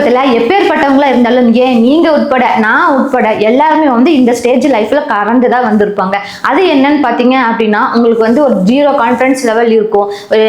உலகத்துல எப்பேற்பட்டவங்களா இருந்தாலும் ஏன் நீங்க உட்பட நான் உட்பட எல்லாருமே வந்து இந்த ஸ்டேஜ் லைஃப்ல கறந்துதான் வந்திருப்பாங்க. அது என்னன்னு பாத்தீங்க அப்படின்னா உங்களுக்கு வந்து ஒரு ஜீரோ கான்ஃபிடன்ஸ் லெவல் இருக்கும்.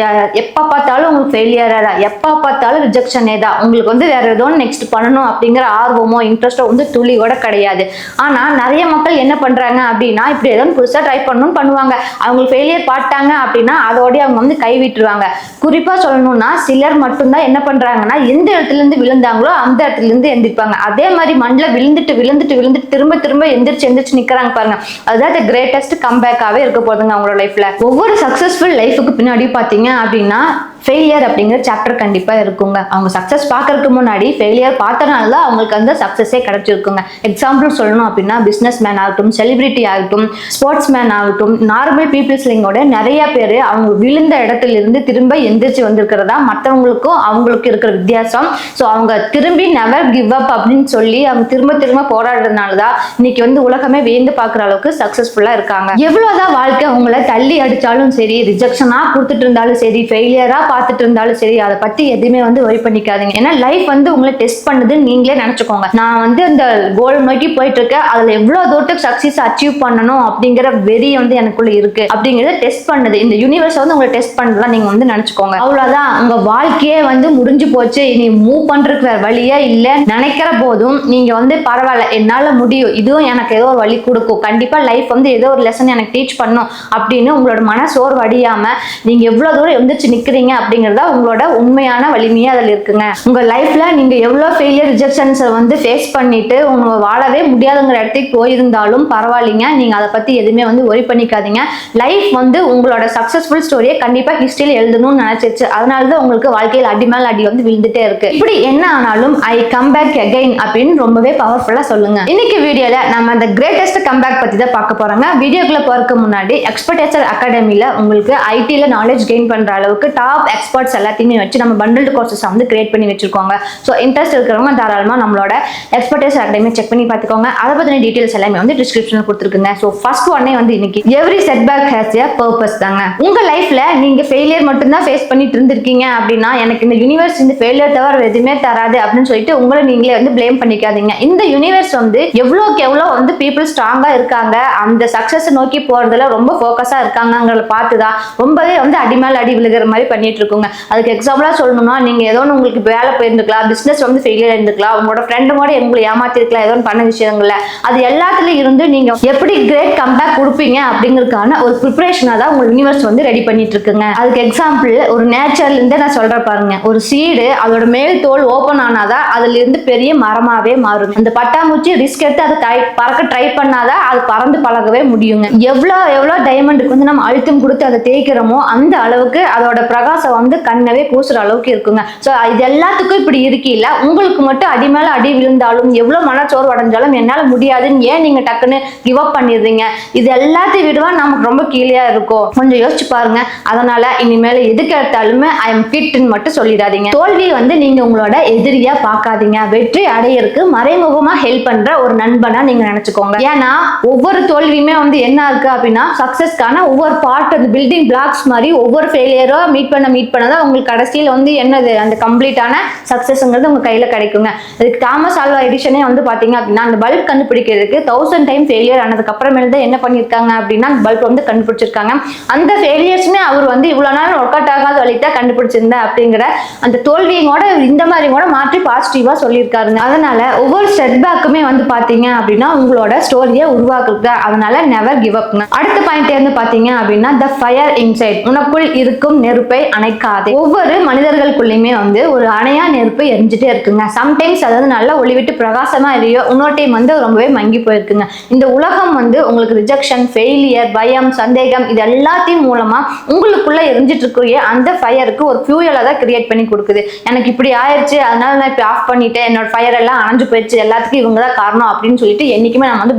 எப்ப பார்த்தாலும் உங்களுக்கு ஃபெயிலியரா தான், எப்ப பார்த்தாலும் ரிஜெக்ஷனே தான். உங்களுக்கு வந்து வேற ஏதோ நெக்ஸ்ட் பண்ணணும் அப்படிங்கிற ஆர்வமோ இன்ட்ரெஸ்டோ வந்து துளி கூட கிடையாது. ஆனா நிறைய மக்கள் என்ன பண்றாங்க அப்படின்னா இப்படி ஏதோ புதுசா ட்ரை பண்ணணும்னு பண்ணுவாங்க. அவங்க ஃபெயிலியர் பார்த்தாங்க அப்படின்னா அதோடய அவங்க வந்து கைவிட்டுருவாங்க. குறிப்பா சொல்லணும்னா சிலர் மட்டும்தான் என்ன பண்றாங்கன்னா எந்த இடத்துல இருந்து விழுந்தாங்களோ அந்த இடத்துல இருந்து எந்திரிப்பாங்க. அதே மாதிரி மண்ணில் விழுந்துட்டு திரும்ப திரும்ப எந்திரிச்சு நிக்கிறாங்க பாருங்க. அதுதான் தி கிரேட்டஸ்ட் கம்பேக்காவே இருக்க போதுங்க அவங்களோட லைஃப்ல. ஒவ்வொரு சக்சஸ்ஃபுல் லைஃபுக்கு பின்னாடி பாத்தீங்க அப்படின்னா ஃபெயிலியர் அப்படிங்கிற சாப்டர் கண்டிப்பா இருக்குங்க. அவங்க சக்சஸ் பார்க்கறதுக்கு முன்னாடி ஃபெயிலியர் பார்த்தனால தான் அவங்களுக்கு அந்த சக்சஸே கிடைச்சிருக்குங்க. எக்ஸாம்பிள் சொல்லணும் அப்படின்னா பிசினஸ் மேன் ஆகட்டும், செலிபிரிட்டி ஆகட்டும், ஸ்போர்ட்ஸ் மேன் ஆகட்டும், நார்மல் பீப்புள்ஸ்லிங்கோட நிறைய பேர் அவங்க விழுந்த இடத்துல இருந்து திரும்ப எந்திரிச்சு வந்திருக்கிறதா மற்றவங்களுக்கும் அவங்களுக்கு இருக்கிற வித்தியாசம். ஸோ அவங்க திரும்பி நெவர் கிவ் அப் அப்படின்னு சொல்லி அவங்க திரும்ப திரும்ப போராடுறதுனால தான் இன்னைக்கு வந்து உலகமே வேந்து பார்க்குற அளவுக்கு சக்சஸ்ஃபுல்லா இருக்காங்க. எவ்வளவுதான் வாழ்க்கை உங்களை தள்ளி அடிச்சாலும் சரி, ரிஜெக்ஷனா கொடுத்துட்டு இருந்தாலும் சரி, ஃபெயிலியரா பார்த்துட்டு இருந்தாலும் சரி, அதை பத்தி எதுவுமே வந்து ஒரி பண்ணிக்காதீங்க. ஏன்னா லைஃப் வந்து உங்களை டெஸ்ட் பண்ணுதுன்னு நீங்களே நினைச்சுக்கோங்க. நான் வந்து அந்த கோல் நோக்கி போயிட்டு இருக்கேன், அதுல எவ்வளவு தூரத்துக்கு சக்சஸ் அச்சீவ் பண்ணணும் அப்படிங்கிற வெறி வந்து எனக்குள்ள இருக்கு அப்படிங்கறத டெஸ்ட் பண்ணுது. இந்த யூனிவர்ஸ் வந்து உங்களை டெஸ்ட் பண்ணலாம் நீங்க வந்து நினைச்சுக்கோங்க. அவ்வளவுதான், உங்க வாழ்க்கையே வந்து முடிஞ்சு போச்சு, இனி மூவ் பண்றதுக்கு வேற வழியே இல்ல நினைக்கிற போதும் நீங்க வந்து பரவாயில்ல என்னால முடியும், இதுவும் எனக்கு ஏதோ ஒரு வழி கொடுக்கும், கண்டிப்பா லைஃப் வந்து ஏதோ ஒரு லெசன் எனக்கு டீச் பண்ணும் அப்படின்னு உங்களோட மனசோர்வு அடியாம நீங்க எவ்வளவு தூரம் எந்திரிச்சு நிக்கிறீங்க அப்படிங்கறத உங்களோட உண்மையான வலிமையே அதில் இருக்குங்க. உங்க லைஃப்ல நீங்க எவ்வளவு ஃபெயிலியர் ரிஜெக்ஷன்ஸ் வந்து ஃபேஸ் பண்ணிட்டு உங்க வாழவே முடியாதுங்கிற இடத்துக்கு போயிருந்தாலும் பரவாயில்லைங்க, நீங்க அதை பத்தி எதுவுமே வந்து ஒரி பண்ணிக்காதீங்க. லைஃப் வந்து உங்களோட சக்சஸ்ஃபுல் ஸ்டோரியை கண்டிப்பா ஹிஸ்டரியில் எழுதணும்னு நினைச்சிருச்சு. அதனாலதான் உங்களுக்கு வாழ்க்கையில் அடி மேல் அடி வந்து விழுந்துட்டே இருக்கு. இப்படி என்ன ஆனாலும் ஐ கம் பேக் அகைன் அப்படின்னு ரொம்பவே பவர்ஃபுல்லா சொல்லுங்க. இன்னைக்கு வீடியோல நம்ம அந்த கிரேட்டஸ்ட் கம்பேக் பத்தி தான் பார்க்க போறோங்க. வீடியோக்குள்ள போறதுக்கு முன்னாடி எக்ஸ்பர்டேச்சர் அகாடமில உங்களுக்கு ஐடில நாலேஜ் கெயின் பண்ற அளவுக்கு டாப் எக்ஸ்பர்ட்ஸ் எல்லாத்தையுமே வச்சு நம்ம பண்டில்டு கோர்சஸ் வந்து கிரியேட் பண்ணி வச்சிருக்கோங்க. ஸோ இன்ட்ரெஸ்ட் இருக்கிறவங்க தாராளமாக நம்மளோட எக்ஸ்பர்டேஸ் அகாடமி செக் பண்ணி பார்த்துக்கோங்க. அதை பற்றின டீட்டெயில்ஸ் எல்லாமே வந்து டிஸ்கிரிப்ஷனில் கொடுத்துருக்குங்க. ஸோ ஃபர்ஸ்ட் ஒன்னே வந்து இன்னைக்கு every setback has a purpose தாங்க. உங்க லைஃப்ல நீங்க ஃபெயிலியர் மட்டும்தான் ஃபேஸ் பண்ணிட்டு இருந்திருக்கீங்க அப்படின்னா எனக்கு இந்த யூனிவர்ஸ் இந்த ஃபெயிலியர் தவிர எதுவுமே தராது அப்படின்னு சொல்லிட்டு உங்களை நீங்களே வந்து பிளேம் பண்ணிக்காதீங்க. இந்த யூனிவர்ஸ் வந்து எவ்வளோக்கு எவ்வளோ வந்து பீப்புள் ஸ்ட்ராங்கா இருக்காங்க, அந்த சக்சஸ் நோக்கி போறதுல ரொம்ப ஃபோக்கஸா இருக்காங்கிறத பார்த்துதான் ரொம்பவே வந்து அடி மேல் அடி விழுகிற மாதிரி பண்ணிட்டு இருக்குங்க. அதுக்கு எக்ஸாம்பிளா சொல்லணும்னா நீங்க ஏதோ உங்களுக்கு வேலை போயிருந்துக்கலாம், பிசினஸ் வந்து ஃபெயிலியர் இருந்துக்கலாம், உங்களோட ஃப்ரெண்டுமோட உங்களை ஏமாத்திருக்கலாம், ஏதோ பண்ண விஷயங்கள்ல அது எல்லாத்துலயும் இருந்து நீங்க எப்படி கிரேட் கம்பேக் கொடுப்பீங்க அப்படிங்கிறதுக்கான ஒரு ப்ரிப்பரேஷனா தான் உங்க யூனிவர்ஸ் வந்து ரெடி பண்ணிட்டு இருக்குங்க. அதுக்கு எக்ஸாம்பிள் ஒரு நேச்சர்ல இருந்து நான் சொல்றேன் பாருங்க. ஒரு சீடு அதோட மேல் தோல் ஓபன் ஆனாதான் அதுல இருந்து பெரிய மரமாவே மாறும். அந்த பட்டாம்பூச்சி ரிஸ்க் எடுத்து அதை பறக்க ட்ரை பண்ணாதான் அது பறந்து பழகவே முடியுங்க. எவ்வளவு டைமண்டுக்கு வந்து நம்ம அழுத்தம் கொடுத்து அதை தேய்க்கிறோமோ அந்த அளவுக்கு அதோட பிரகாசம் வந்து கண்ணவே கூசுற அளவுக்கு இருக்குங்க. ஸோ இது எல்லாத்துக்கும் இப்படி இருக்கீல்ல, உங்களுக்கு மட்டும் அடி மேல அடி விழுந்தாலும் எவ்வளவு மனச்சோர்வு அடைஞ்சாலும் என்னால முடியாதுன்னு ஏன் நீங்க டக்குன்னு கிவ் அப் பண்ணிடுறீங்க? இது எல்லாத்தையும் விடுவா நமக்கு ரொம்ப கீழே இருக்கும். கொஞ்சம் யோசிச்சு பாருங்க. அதனால இனிமேல எதுக்கு எடுத்தாலுமே ஐ எம் ஃபிட்னு மட்டும் சொல்லிடாதீங்க. தோல்வி வந்து நீங்க உங்களோட எதிரியா பார்க்காதீங்க. வெற்றி அடையறதுக்கு மறைமுகமா ஹெல்ப் பண்ற ஒரு நண்பனா நீங்க நினைச்சுக்கோங்க. ஏன்னா ஒவ்வொரு தோல்வியுமே வந்து என்ன இருக்கு அப்படின்னா சக்சஸ்க்கான ஒவ்வொரு பார்ட் அந்த பில்டிங் பிளாக்ஸ் மாதிரி ஒவ்வொரு ஃபெயிலியரோ மீட் பண்ணதான் உங்களுக்கு கடைசியில் வந்து என்னது அந்த கம்ப்ளீட்டான சக்சஸ்ங்கிறது உங்க கையில கிடைக்குங்க. அதுக்கு தாமஸ் ஆல்வா எடிசனே வந்து பாத்தீங்க அப்படின்னா அந்த பல்ப் கண்டுபிடிக்கிறதுக்கு 1000 டைம் ஃபெயிலியர் ஆனதுக்கு அப்புறமேல தான் என்ன பண்ணிருக்காங்க அப்படின்னா அந்த பல்ப் வந்து கண்டுபிடிச்சிருக்காங்க. அந்த ஃபெயிலியர்ஸ்மே அவர் வந்து இவ்வளவு நாள் ஒர்க் அவுட் ஆகாத வழித்தா கண்டுபிடிச்சிருந்தா அப்படிங்கிற அந்த தோல்வியோட இந்த மாதிரி கூட மாற்றி பாசிட்டிவா சொல்லியிருக்காருங்க. அதனால ஒவ்வொரு செட்பேக்குமே வந்து பாத்தீங்க அப்படின்னா உங்களோட ஸ்டோரியை உருவாக்குங்க. அதனால நெவர் கிவ் அப். அடுத்த பாயிண்ட் வந்து பாத்தீங்க அப்படின்னா த ஃபயர் இன்சைட், உனக்குள் இருக்கும் நெருப்பை அணைக்காதே. ஒவ்வொரு மனிதர்களுக்குள்ளயுமே வந்து ஒரு அணையா நெருப்பு எரிஞ்சுட்டே இருக்குங்க. சம்டைம்ஸ் அதாவது நல்லா ஒளிவிட்டு பிரகாசமா எரியோ, இன்னொரு டைம் வந்து ரொம்பவே மங்கி போயிருக்குங்க. இந்த உலகம் வந்து உங்களுக்கு ரிஜெக்ஷன், ஃபெயிலியர், பயம், சந்தேகம் இது எல்லாத்தையும் மூலமா உங்களுக்குள்ள எரிஞ்சிட்டு இருக்கிற அந்த ஃபயருக்கு ஒரு ஃபியூயலை தான் கிரியேட் பண்ணி கொடுக்குது. எனக்கு இப்படி ஆயிடுச்சு அதனால நான் இப்ப ஆஃப் பண்ணிட்டேன், என்னோட ஃபயர் எல்லாம் அணைஞ்சு போயிடுச்சு, எல்லாத்துக்கும் இவங்க தான் காரணம் அப்படின்னு சொல்லிட்டு என்னைக்குமே நம்ம வந்து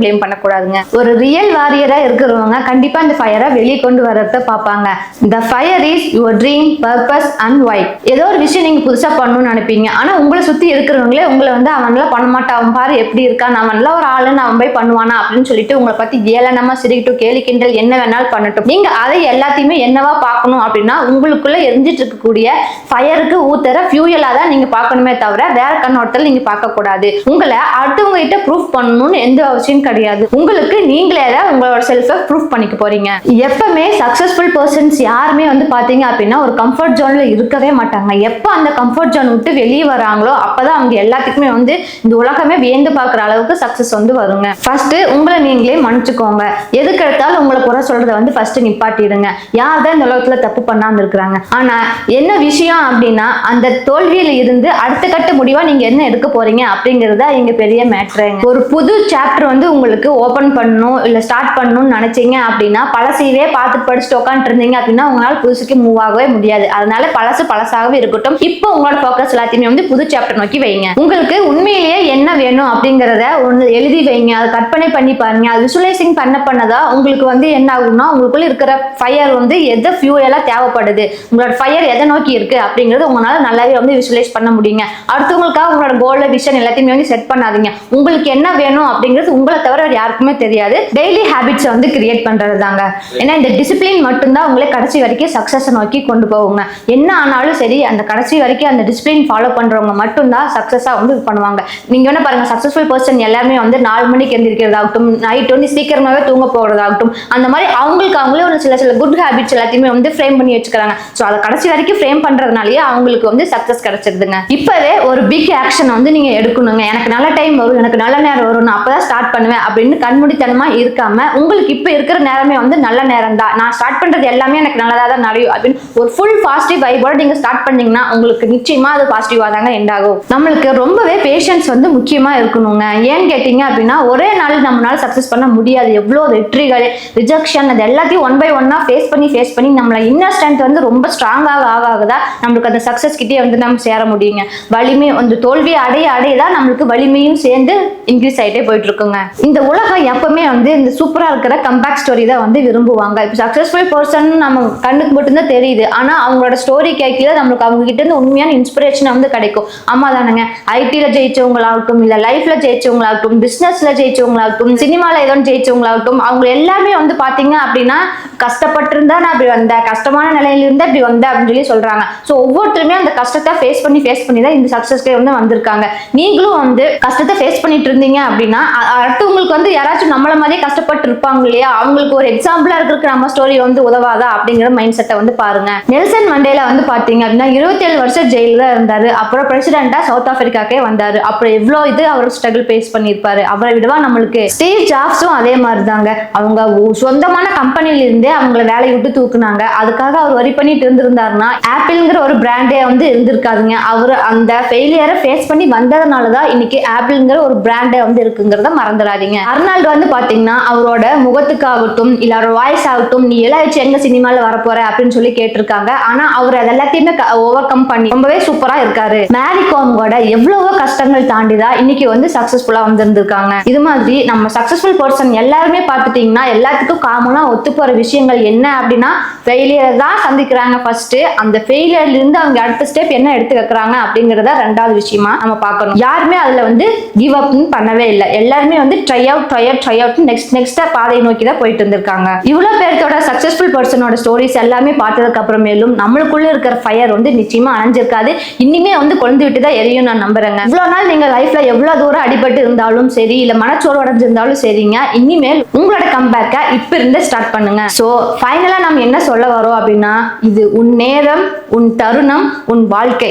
பிளேம் பண்ணக்கூடாதுங்க. ஒரு ரியல் வாரியரா இருக்கிறவங்க கண்டிப்பா இந்த ஃபயரை வெளியே கொண்டு வரத பார்ப்பாங்க. The fire is your dream purpose and why. ஏதோ ஒரு விஷயம் நீங்க புதுசா பண்ணணும்னு நினைப்பீங்க, ஆனா உங்களை சுத்தி இருக்கிறவங்களே உங்களை வந்து அவன்லாம் பண்ண மாட்டான், அவன் பாரு எப்படி இருக்கான், அவன்லாம் ஒரு ஆளுன்னு அவன் போய் பண்ணுவானா அப்படின்னு சொல்லிட்டு உங்களை பத்தி ஏளனமா சிரிக்கட்டும், கேலி கிண்டல் என்ன வேணாலும் பண்ணட்டும். நீங்க அதை எல்லாத்தையுமே என்னவா பார்க்கணும் அப்படின்னா உங்களுக்குள்ள எரிஞ்சிட்டு இருக்கக்கூடிய ஃபயருக்கு ஊத்துற ஃபியூயலா தான் நீங்க பார்க்கணுமே தவிர வேற கண்ணோட்டத்தில் நீங்க பார்க்க கூடாது. உங்களை அடுத்தவங்க கிட்ட ப்ரூஃப் பண்ணணும்னு எந்த அவசியம் கிடையாது. உங்களுக்கு நீங்களே தான் உங்களோட செல்ஃபை ப்ரூஃப் பண்ணிக்க போறீங்க. எப்பவுமே சக்சஸ்ஃபுல் பர்சன்ஸ் யாருமே வந்து பாத்தீங்க அப்படின்னா ஒரு கம்ஃபர்ட் ஜோன்ல இருக்கவே மாட்டாங்க. எப்ப அந்த கம்ஃபர்ட் ஜோன் விட்டு வெளியே வராங்களோ அப்பதான் அவங்க எல்லாத்துக்குமே வந்து இந்த உலகமே வியந்து பார்க்குற அளவுக்கு சக்சஸ் வந்து வருங்க. ஃபர்ஸ்ட் உங்களை நீங்களே மன்னிச்சுக்கோங்க. எதுக்கு எடுத்தாலும் உங்களை குறை சொல்றதை வந்து ஃபர்ஸ்ட் நிப்பாட்டிடுங்க. யார் தான் இந்த உலகத்துல தப்பு பண்ணாம இருக்கிறாங்க. ஆனா என்ன விஷயம் அப்படின்னா அந்த தோல்வியில இருந்து அடுத்த கட்ட முடிவா நீங்க என்ன எடுக்க போறீங்க அப்படிங்கறத இங்க பெரிய மேட்டருங்க. ஒரு புது சாப்டர் வந்து உங்களுக்கு ஓபன் பண்ணணும் இல்ல ஸ்டார்ட் பண்ணணும்னு நினைச்சீங்க அப்படின்னா பழசையே பார்த்து படிச்சுட்டு உட்காந்துட்டு இருந்தீங்க அப்படின்னா உங்களால புதுசுக்கு மூவ் ஆகவே முடியாது. அதனால பழசாகவே இருக்கட்டும். இப்போ உங்களோட ஃபோக்கஸ் எல்லாத்தையுமே வந்து புது சாப்டர் நோக்கி வைங்க. உங்களுக்கு உண்மையிலேயே என்ன வேணும் அப்படிங்கறத ஒன்று எழுதி வைங்க. அதை கற்பனை பண்ணி பாருங்க. அது விசுவலைசிங் பண்ணதா உங்களுக்கு வந்து என்ன ஆகும்னா உங்களுக்குள்ள இருக்கிற ஃபயர் வந்து எதை ஃபியூயலா தேவைப்படுது, உங்களோட ஃபயர் எதை நோக்கி இருக்கு அப்படிங்கறது உங்களால நல்லாவே வந்து விசுவலைஸ் பண்ண முடியுங்க. அடுத்தவங்களுக்காக உங்களோட கோல் விஷன் எல்லாத்தையுமே வந்து செட் பண்ணாதீங்க. உங்களுக்கு என்ன வேணும் அப்படிங்கிறது உங்களை தவிர யாருக்குமே தெரியாது. டெய்லி ஹேபிட்ஸை வந்து கிரியேட் பண்றது தாங்க. ஏன்னா இந்த டிசிப்ளின் மட்டும்தான் உங்களை கடைசி வரைக்கும் சக்சஸ் நோக்கி கொண்டு போவாங்க. என்ன ஆனாலும் சரி அந்த கடைசி வரைக்கும் அந்த டிசிப்ளின் ஃபாலோ பண்றவங்க மட்டும்தான் சக்சஸா வந்து பண்ணுவாங்க. நீங்க என்ன பாருங்க, சக்சஸ்ஃபுல் பர்சன் எல்லாமே வந்து 4 மணிக்கு எந்திரிக்கிறதாகட்டும், நைட் வந்து சீக்கிரமாவே தூங்க போறதாகட்டும், அந்த மாதிரி அவங்களுக்கு அவங்களே ஒரு சில குட் ஹேபிட்ஸ் எல்லாத்தையுமே வந்து ஃப்ரேம் பண்ணி வச்சுக்கிறாங்க. ஸோ அதை கடைசி வரைக்கும் ஃப்ரேம் பண்றதுனாலயே அவங்களுக்கு வந்து சக்சஸ் கிடைச்சிருதுங்க. இப்பவே ஒரு பிக் ஆக்ஷன் வந்து நீங்க எடுக்கணுங்க. எனக்கு நல்ல டைம் வரும், எனக்கு நல்ல நேரம் வரும், நான் அப்பதான் ஸ்டார்ட் பண்ணுவேன் அப்படின்னு கண்மூடித்தனமா இருக்காம உங்களுக்கு இப்ப இருக்கிற நேரமே வந்து நல்ல நேரம் தான், நான் ஸ்டார்ட் பண்றது எல்லாமே எனக்கு நல்லதா தான் நடக்கும் அப்படின்னு ஒரு ஃபுல் பாசிட்டிவ் வைபோட நீங்க ஸ்டார்ட் பண்ணீங்கன்னா உங்களுக்கு நிச்சயமா அது பாசிட்டிவா தாங்க எண்ட் ஆகும். நம்மளுக்கு ரொம்பவே பேஷன்ஸ் வந்து முக்கியமா இருக்கணுங்க. ஏன்னு கேட்டீங்க அப்படின்னா ஒரே நாள் நம்மளால சக்சஸ் பண்ண முடியாது. எவ்வளவு வெற்றிகள் ரிஜெக்ஷன் அது எல்லாத்தையும் ஒன் பை ஒன்னா ஃபேஸ் பண்ணி நம்மள இன்னர் ஸ்ட்ரென்த் வந்து ரொம்ப ஸ்ட்ராங்காக ஆகாதான் நம்மளுக்கு அந்த சக்சஸ் கிட்டே வந்து நம்ம சேர முடியுங்க. வலிமை வந்து தோல்வி அடையதான் நம்மளுக்கு வலிமையும் சேர்ந்து இன்க்ரீஸ் ஆகிட்டே போயிட்டு இருக்குங்க. இந்த உலகம் எப்பவுமே வந்து இந்த சூப்பரா இருக்கிற கம்பேக் ஸ்டோரி தான் வந்து விரும்புவாங்க. இப்போ சக்சஸ்ஃபுல் பர்சன் நம்ம கண்ணுக்கு மட்டும்தான் தெரியுது, ஆனா அவங்களோட ஸ்டோரி கேட்கல நம்மளுக்கு அவங்க கிட்ட இருந்து உண்மையான இன்ஸ்பிரேஷன் வந்து கிடைக்கும். ஆமா தானுங்க, ஐடில ஜெயிச்சவங்களாகட்டும், இல்ல லைஃப்ல ஜெயிச்சவங்களாகட்டும், பிசினஸ்ல ஜெயிச்சவங்களாகட்டும், சினிமால ஏதோ ஜெயிச்சவங்களாகட்டும், அவங்க எல்லாருமே வந்து பாத்தீங்க அப்படின்னா கஷ்டப்பட்டு இருந்தா நான் அப்படி வந்தேன், கஷ்டமான நிலையில இருந்தா இப்படி வந்தேன் அப்படின்னு சொல்லி சொல்றாங்க. ஸோ ஒவ்வொருத்தருமே அந்த கஷ்டத்தை ஃபேஸ் பண்ணி தான் இந்த சக்சஸ்க்கே வந்து வந்திருக்காங்க. நீங்களும் வந்து கஷ்டத்தை ஃபேஸ் பண்ணிட்டு இருந்தீங்க அப்படின்னா அடுத்தவங்களுக்கு வந்து யாராச்சும் நம்மள மாதிரியே கஷ்டப்பட்டு இருப்பாங்க இல்லையா, அவங்களுக்கு ஒரு எக்ஸாம்பிளா இருக்கிறதுக்கு நம்ம ஸ்டோரி வந்து உதவாதா அப்படிங்கிற மைண்ட் செட்டை வந்து பாருங்க. நெல்சன் மண்டேலா வந்து பாத்தீங்க அப்படின்னா 27 வருஷம் ஜெயில தான் இருந்தாரு. அப்புறம் பிரசிடென்டா சவுத் ஆப்பிரிக்காக்கே வந்தாரு. அப்புறம் எவ்வளவு இது அவர் ஸ்ட்ரகிள் ஃபேஸ் பண்ணியிருப்பாரு. அவரை விடவா நம்மளுக்கு ஸ்டீவ் ஜாப்ஸும் அதே மாதிரி தாங்க. அவங்க சொந்தமான கம்பெனில இருந்தே அவங்கள வேலையை விட்டு தூக்குனாங்க. அதுக்காக அவர் வரி பண்ணிட்டு இருந்திருந்தாருன்னா ஆப்பிள்ங்கிற ஒரு பிராண்டே வந்து இருந்திருக்காதுங்க. அவர் அந்த ஃபெயிலியரை ஃபேஸ் பண்ணி வந்ததுனாலதான் இன்னைக்கு ஆப்பிள்ங்கிற ஒரு பிராண்டே வந்து இருக்குங்கிறத மறந்துடாதீங்க. அர்னால்டு வந்து பாத்தீங்கன்னா அவரோட முகத்துக்காகட்டும் இல்ல அவரோட வாய்ஸ் ஆகட்டும், நீ எல்லாம் வச்சு எங்க சினிமால வரப்போற அப்படின்னு சொல்லி கேட்டிருக்காங்க. ஆனா அவர் அதெல்லாத்தையுமே ஓவர் கம் பண்ணி ரொம்பவே சூப்பரா இருக்காரு. மேரி கோமோட எவ்வளவோ கஷ்டங்கள் தாண்டிதான் இன்னைக்கு வந்து சக்சஸ்ஃபுல்லா வந்திருந்திருக்காங்க. இது மாதிரி நம்ம சக்சஸ்ஃபுல் பர்சன் எல்லாருமே பார்த்துட்டீங்கன்னா எல்லாத்துக்கும் காமனா ஒத்து போற விஷயங்கள் என்ன அப்படின்னா ஃபெயிலியர் தான் சந்திக்கிறாங்க ஃபர்ஸ்ட். அந்த ஃபெயிலியர்ல இருந்து அவங்க அடுத்த ஸ்டெப் என்ன எடுத்து வைக்கிறாங்க அப்படிங்கறத ரெண்டாவது விஷயமா நம்ம பார்க்கணும். யாருமே அதுல வந்து கிவ் அப் பண்ணவே இல்லை. எல்லாருமே வந்து ட்ரை அவுட் நெக்ஸ்ட் பாதையை நோக்கி தான் போயிட்டு இருந்திருக்காங்க. இவ்வளவு பேர்த்தோட சக்சஸ்ஃபுல் பர்சனோட ஸ்டோரிஸ் எல்லாமே பார்த்ததுக்கு அப்புறமேலும் நம்மளுக்குள்ள இருக்கிற ஃபயர் வந்து நிச்சயமா அணைஞ்சிருக்காது. இனிமே வந்து கொழுந்து விட்டு தான் எரியும் நான் நம்புறேங்க. இவ்வளவு நாள் நீங்க லைஃப்ல எவ்வளவு தூரம் அடிபட்டு இருந்தாலும் சரி இல்ல மனச்சோறு அடைஞ்சிருந்தாலும் சரிங்க, இனிமேல் உங்களோட கம்பேக்க இப்ப இருந்து ஸ்டார்ட் பண்ணுங்க. சோ ஃபைனலா நம்ம என்ன சொல்ல வரோம் அப்படின்னா இது உன் நேரம், உன் தருணம், உன்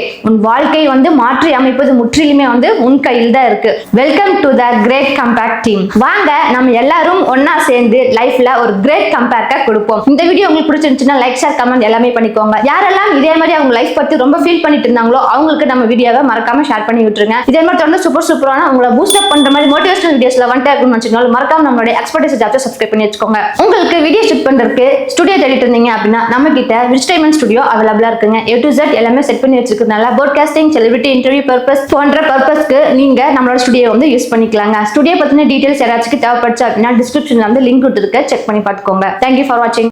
வாழ்க்கை வந்து மாற்றி அமைப்பது முற்றிலுமே வந்து உன் கையில் தான் இருக்கு. Welcome to the great comeback team. வாங்க நம்ம எல்லாரும் ஒன்னா சேர்ந்து லைஃப்ல ஒரு கிரேட் கம்பேக்க கொடுப்போம். இந்த வீடியோ உங்களுக்கு பிடிச்சிருந்துச்சுன்னா லைக், ஷேர், கமெண்ட் எல்லாமே பண்ணிக்கோங்க. யாரெல்லாம் இதே மாதிரி அவங்க லைஃப் பத்தி ரொம்ப ஃபீல் பண்ணிட்டு இருந்தாங்களோ அவங்களுக்கு நம்ம வீடியோவை மறக்காம ஷேர் பண்ணி விட்டுருங்க. இதே மாதிரி தொடர்ந்து சூப்பரான உங்களை பூஸ்ட் அப் பண்ற மாதிரி மோட்டிவேஷனல் வீடியோஸ்ல வந்துட்டு இருக்குன்னு வச்சுக்கோங்க. மறக்காம நம்மளுடைய எக்ஸ்பர்டைஸ் ஜாப்ஸை சப்ஸ்கிரைப் பண்ணி வச்சுக்கோங்க. உங்களுக்கு வீடியோ ஷூட் பண்றதுக்கு ஸ்டுடியோ தேடிட்டு இருந்தீங்க அப்படின்னா நம்ம கிட்ட ரிச் டைமண்ட் ஸ்டுடியோ அவைலபிளா இருக்குங்க. A to Z எல்லாமே செட் பண்ணி வச்சிருக்கனால பாட்காஸ்டிங், செலிபிரிட்டி இன்டர்வியூ பர்பஸ் போன்ற பர்பஸ்க்கு நீங்க நம்மளோட ஸ்டுடியோ வந்து யூஸ் பண்ணிக்கலாங்க. ஸ்டுடியோ பத்தின டீடைல்ஸ் யாராச்சும் தேவைப்படுச்சு அப்படின்னா டிஸ்கிரிப்ஷன்ல வந்து லிங்க் கொடுத்துருக்க, செக் பண்ணி பார்த்துக்கோங்க. தேங்க்யூ ஃபார் வாட்சிங்.